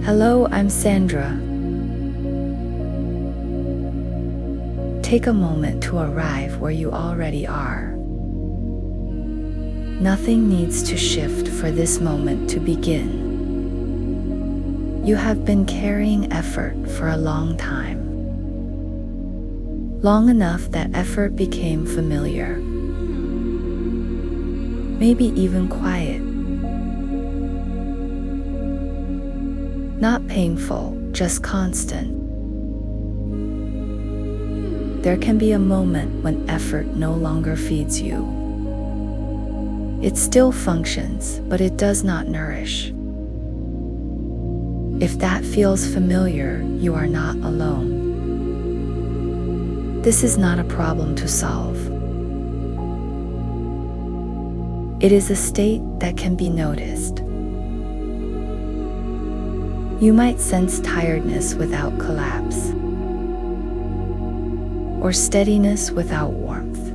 Hello, I'm Sandra. Take a moment to arrive where you already are. Nothing needs to shift for this moment to begin. You have been carrying effort for a long time. Long enough that effort became familiar. Maybe even quiet. Not painful, just constant. There can be a moment when effort no longer feeds you. It still functions, but it does not nourish. If that feels familiar, you are not alone. This is not a problem to solve. It is a state that can be noticed. You might sense tiredness without collapse, or steadiness without warmth.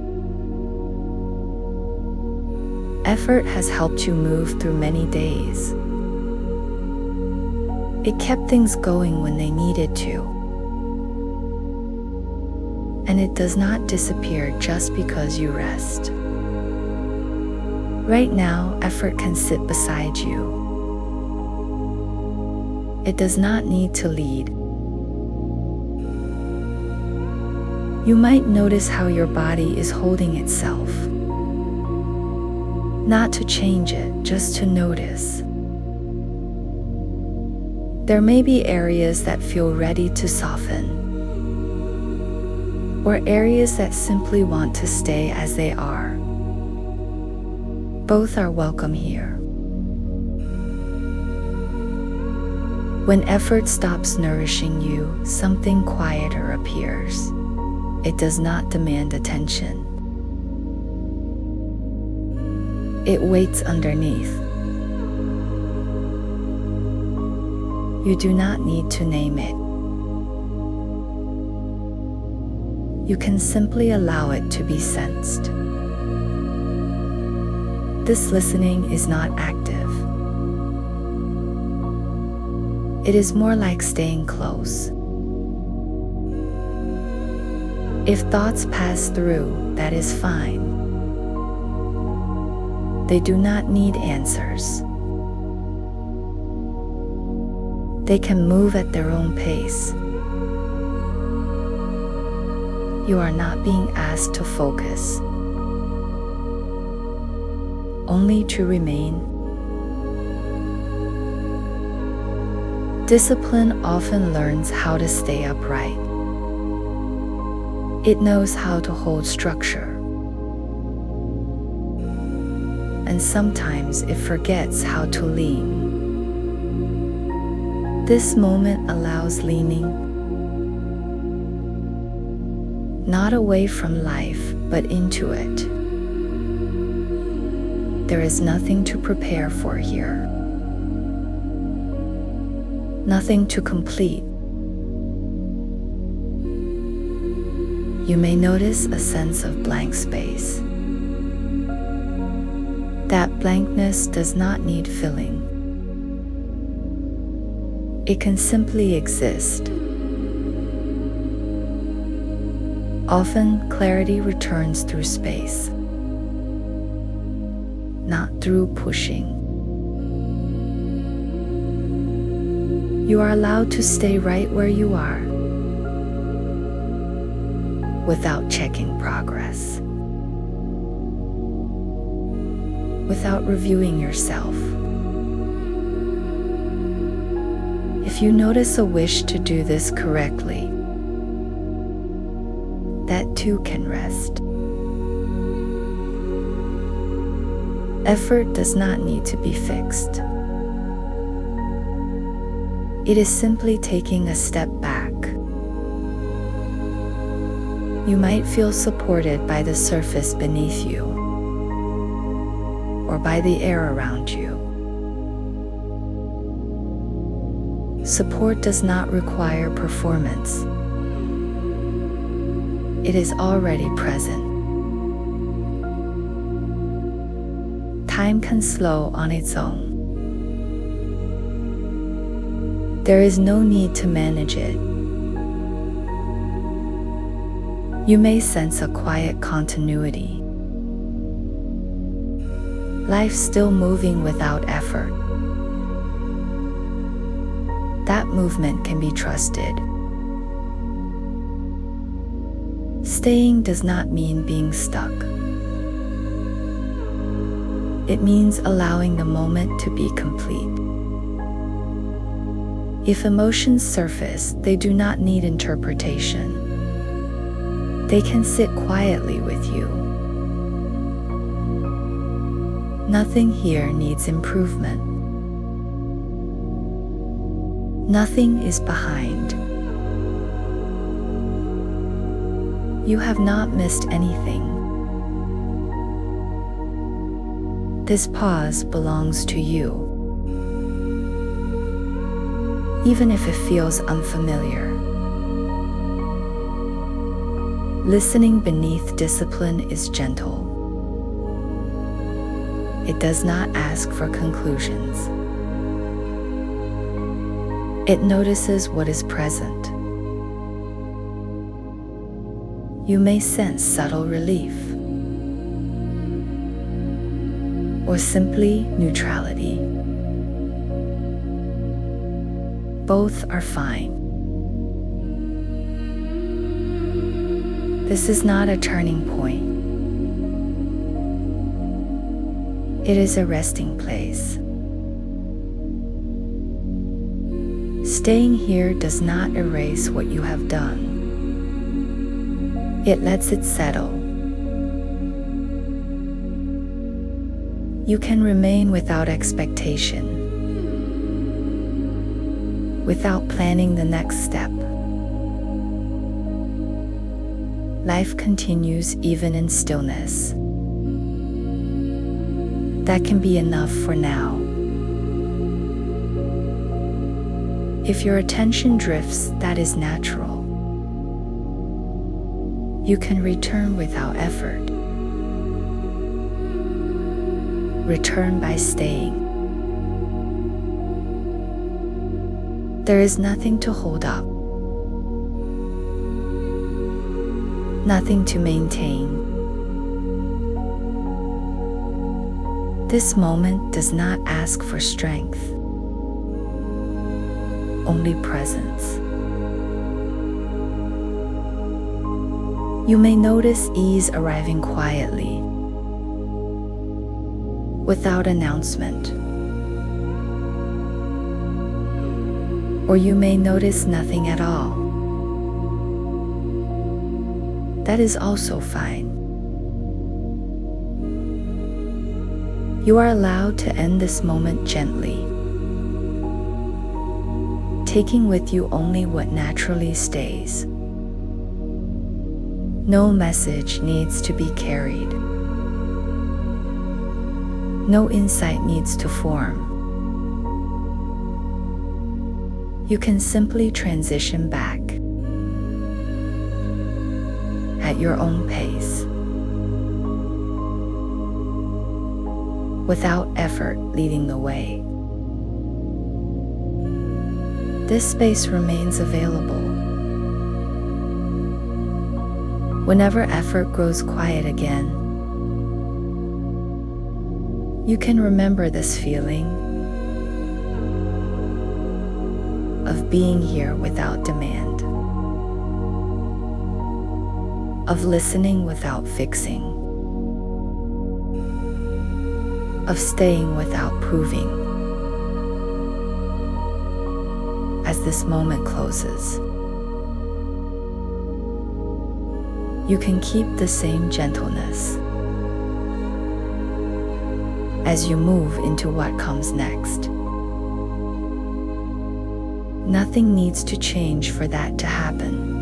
Effort has helped you move through many days. It kept things going when they needed to. And it does not disappear just because you rest. Right now, effort can sit beside you. It does not need to lead. You might notice how your body is holding itself. Not to change it, just to notice. There may be areas that feel ready to soften, or areas that simply want to stay as they are. Both are welcome here. When effort stops nourishing you, something quieter appears. It does not demand attention. It waits underneath. You do not need to name it. You can simply allow it to be sensed. This listening is not active. It is more like staying close. If thoughts pass through, that is fine. They do not need answers. They can move at their own pace. You are not being asked to focus, only to remain. Discipline often learns how to stay upright. It knows how to hold structure. And sometimes it forgets how to lean. This moment allows leaning, not away from life, but into it. There is nothing to prepare for here. Nothing to complete. You may notice a sense of blank space. That blankness does not need filling. It can simply exist. Often, clarity returns through space, not through pushing. You are allowed to stay right where you are, without checking progress, without reviewing yourself. If you notice a wish to do this correctly, that too can rest. Effort does not need to be fixed. It is simply taking a step back. You might feel supported by the surface beneath you, or by the air around you. Support does not require performance. It is already present. Time can slow on its own. There is no need to manage it. You may sense a quiet continuity. Life still moving without effort. That movement can be trusted. Staying does not mean being stuck. It means allowing the moment to be complete. If emotions surface, they do not need interpretation. They can sit quietly with you. Nothing here needs improvement. Nothing is behind. You have not missed anything. This pause belongs to you, even if it feels unfamiliar. Listening beneath discipline is gentle. It does not ask for conclusions. It notices what is present. You may sense subtle relief, or simply neutrality. Both are fine. This is not a turning point. It is a resting place. Staying here does not erase what you have done. It lets it settle. You can remain without expectation, without planning the next step. Life continues even in stillness. That can be enough for now. If your attention drifts, that is natural. You can return without effort. Return by staying. There is nothing to hold up, nothing to maintain. This moment does not ask for strength, only presence. You may notice ease arriving quietly, without announcement. Or you may notice nothing at all. That is also fine. You are allowed to end this moment gently, taking with you only what naturally stays. No message needs to be carried. No insight needs to form. You can simply transition back at your own pace, without effort leading the way. This space remains available. Whenever effort grows quiet again, you can remember this feeling of being here without demand, of listening without fixing, of staying without proving. As this moment closes, you can keep the same gentleness as you move into what comes next. Nothing needs to change for that to happen.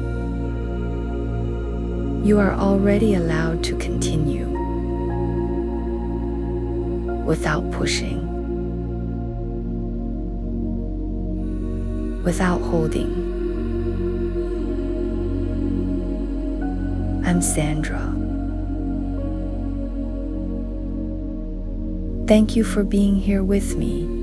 You are already allowed to continue without pushing, without holding. I'm Sandra. Thank you for being here with me.